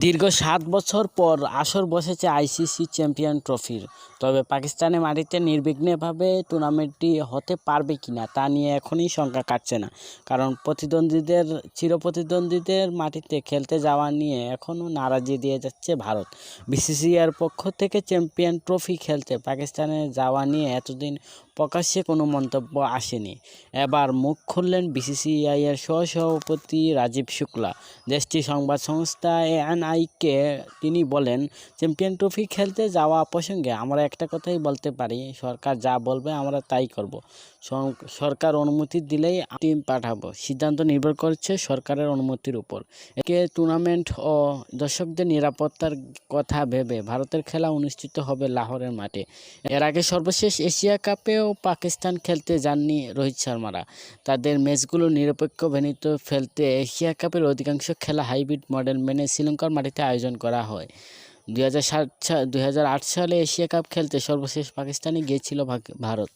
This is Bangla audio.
দীর্ঘ ৭ বছর পর আসর বসেছে আইসিসি চ্যাম্পিয়ন ট্রফির। তবে আসর বসেছে আইসিসি চ্যাম্পিয়ন ট্রফির। তবে পাকিস্তানের মাটিতে নির্বিঘ্নভাবে টুর্নামেন্টটি হতে পারবে কিনা তা নিয়ে এখনই শঙ্কা কাটছে না। কারণ চিরপ্রতিদ্বন্দ্বীদের মাটিতে খেলতে যাওয়া নিয়ে এখনও নারাজি দিয়ে যাচ্ছে ভারত। বিসিসিআইয়ের পক্ষ থেকে চ্যাম্পিয়ন ট্রফি খেলতে পাকিস্তানে যাওয়া নিয়ে এতদিন প্রকাশ্যে কোনো মন্তব্য আসেনি। এবার মুখ খুললেন বিসিসিআইয়ের সহসভাপতি রাজীব শুক্লা। দেশটির সংবাদ সংস্থা এএনআইকে তিনি বলেন, চ্যাম্পিয়ন ট্রফি খেলতে যাওয়া প্রসঙ্গে আমরা একটা কথাই বলতে পারি, সরকার যা বলবে আমরা তাই করব। সরকার অনুমতি দিলেই টিম পাঠাবো। সিদ্ধান্ত নির্ভর করছে সরকারের অনুমতির উপর। একে টুর্নামেন্ট ও দর্শকদের নিরাপত্তার কথা ভেবে ভারতের খেলা অনুষ্ঠিত হবে লাহোরের মাঠে। এর আগে সর্বশেষ এশিয়া কাপেও পাকিস্তান খেলতে যাননি রোহিত শর্মারা। তাদের ম্যাচগুলো নিরপেক্ষ ভেন্যুতে খেলতে এশিয়া কাপের অধিকাংশ খেলা হাইব্রিড মডেল মেনে শ্রীলঙ্কার মাটিতে আয়োজন করা হয়। 2008 সালে এশিয়া কাপ খেলতে সর্বশেষ পাকিস্তানে গিয়েছিল ভারত।